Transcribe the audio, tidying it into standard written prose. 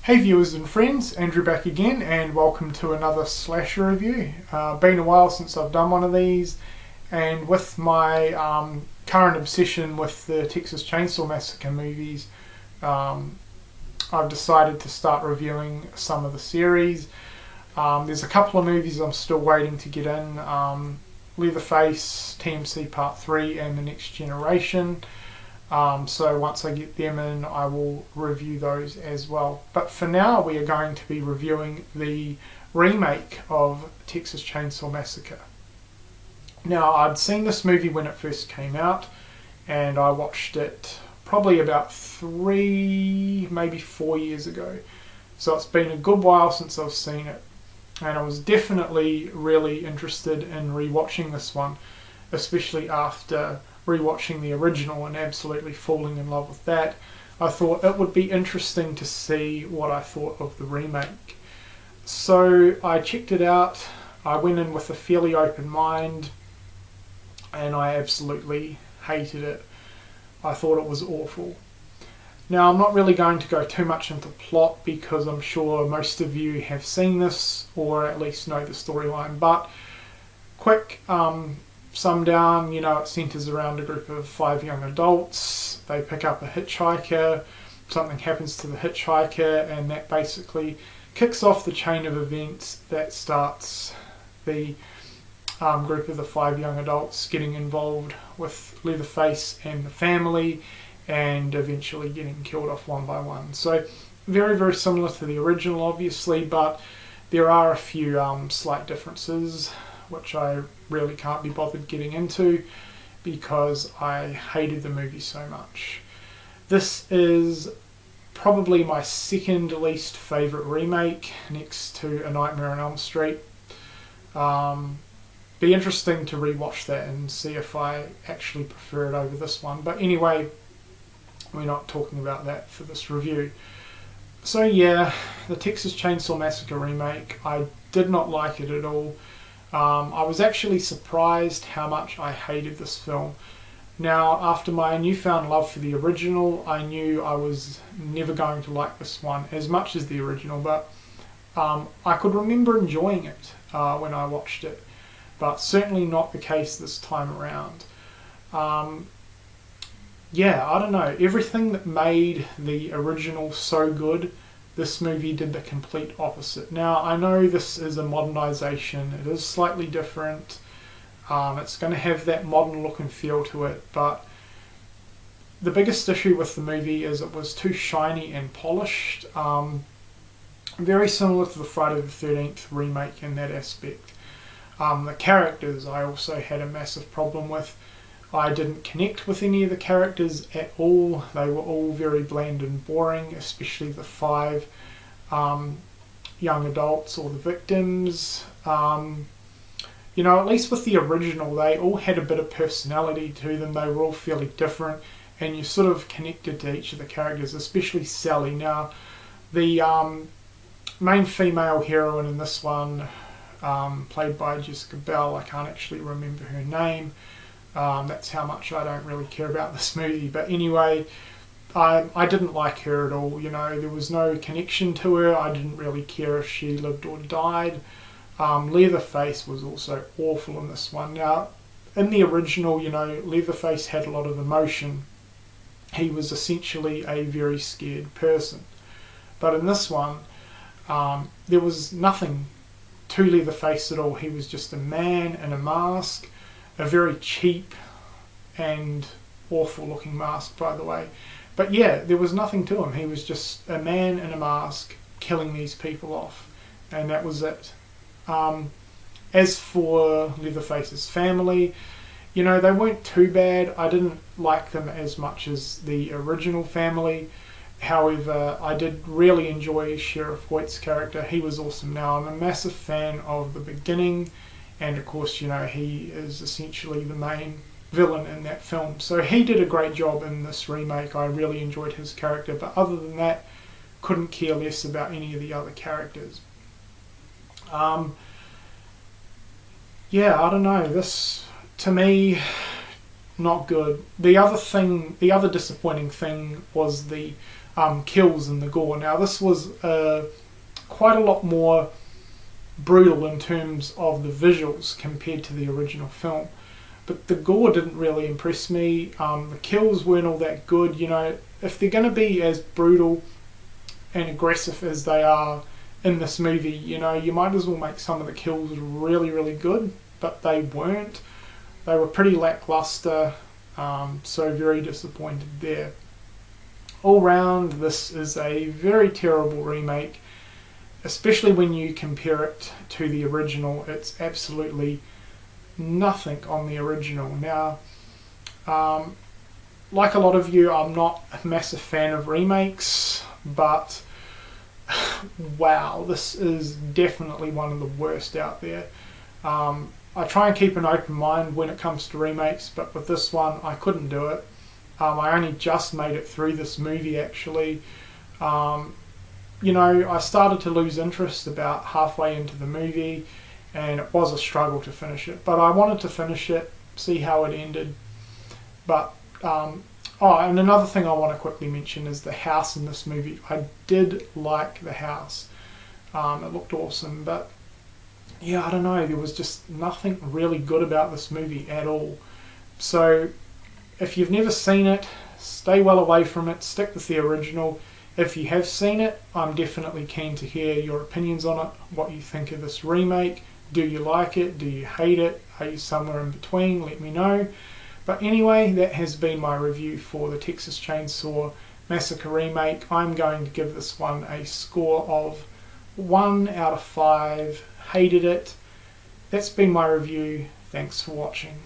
Hey viewers and friends, Andrew back again and welcome to another slasher review. Been a while since I've done one of these, and with my current obsession with the Texas Chainsaw Massacre movies, I've decided to start reviewing some of the series. There's a couple of movies I'm still waiting to get in, Leatherface, TMC Part 3 and The Next Generation. So once I get them in, I will review those as well. But for now, we are going to be reviewing the remake of Texas Chainsaw Massacre. Now, I'd seen this movie when it first came out, and I watched it probably about 3, maybe 4 years ago. So it's been a good while since I've seen it, and I was definitely really interested in rewatching this one, especially after rewatching the original and absolutely falling in love with that. I thought it would be interesting to see what I thought of the remake. So I checked it out. I went in with a fairly open mind and I absolutely hated it. I thought it was awful. Now, I'm not really going to go too much into plot because I'm sure most of you have seen this or at least know the storyline, but quick sum down, it centres around a group of 5 young adults. They pick up a hitchhiker, something happens to the hitchhiker, and that basically kicks off the chain of events that starts the group of the 5 young adults getting involved with Leatherface and the family, and eventually getting killed off one by one. So very, very similar to the original, obviously, but there are a few slight differences which I really can't be bothered getting into because I hated the movie so much. This is probably my second least favourite remake, next to A Nightmare on Elm Street. Be interesting to rewatch that and see if I actually prefer it over this one. But anyway, we're not talking about that for this review. So yeah, the Texas Chainsaw Massacre remake, I did not like it at all. I was actually surprised how much I hated this film. Now, after my newfound love for the original, I knew I was never going to like this one as much as the original, but I could remember enjoying it when I watched it, but certainly not the case this time around. Yeah, I don't know, everything that made the original so good, this movie did the complete opposite. Now, I know this is a modernisation, it is slightly different, it's going to have that modern look and feel to it, but the biggest issue with the movie is it was too shiny and polished, very similar to the Friday the 13th remake in that aspect. The characters I also had a massive problem with. I didn't connect with any of the characters at all. They were all very bland and boring, especially the 5 young adults or the victims. At least with the original, they all had a bit of personality to them. They were all fairly different, and you sort of connected to each of the characters, especially Sally. Now, the main female heroine in this one, played by Jessica Biel, I can't actually remember her name. That's how much I don't really care about this movie. But anyway, I didn't like her at all. There was no connection to her. I didn't really care if she lived or died. Leatherface was also awful in this one. Now, in the original, Leatherface had a lot of emotion. He was essentially a very scared person. But in this one, there was nothing to Leatherface at all. He was just a man in a mask. A very cheap and awful looking mask, by the way. But yeah, there was nothing to him. He was just a man in a mask killing these people off, and that was it. As for Leatherface's family, they weren't too bad. I didn't like them as much as the original family. However, I did really enjoy Sheriff Hoyt's character. He was awesome. Now, I'm a massive fan of the beginning, and of course, he is essentially the main villain in that film. So he did a great job in this remake. I really enjoyed his character, but other than that, couldn't care less about any of the other characters. Yeah, I don't know. This, to me, not good. The other disappointing thing was the kills and the gore. Now this was quite a lot more brutal in terms of the visuals compared to the original film, but the gore didn't really impress me. The kills weren't all that good. You know, if they're going to be as brutal and aggressive as they are in this movie, you know, you might as well make some of the kills really, really good, but they weren't. They were pretty lackluster, so very disappointed there. All round, this is a very terrible remake, especially when you compare it to the original. It's absolutely nothing on the original. Now, like a lot of you, I'm not a massive fan of remakes, but wow, this is definitely one of the worst out there. I try and keep an open mind when it comes to remakes, but with this one, I couldn't do it. I only just made it through this movie, actually. You know, I started to lose interest about halfway into the movie, and it was a struggle to finish it. But I wanted to finish it, see how it ended. But and another thing I want to quickly mention is the house in this movie. I did like the house. It looked awesome, but yeah, I don't know, there was just nothing really good about this movie at all. So if you've never seen it, stay well away from it, stick with the original. If you have seen it, I'm definitely keen to hear your opinions on it, what you think of this remake. Do you like it? Do you hate it? Are you somewhere in between? Let me know. But anyway, that has been my review for the Texas Chainsaw Massacre Remake. I'm going to give this one a score of 1 out of 5. Hated it. That's been my review. Thanks for watching.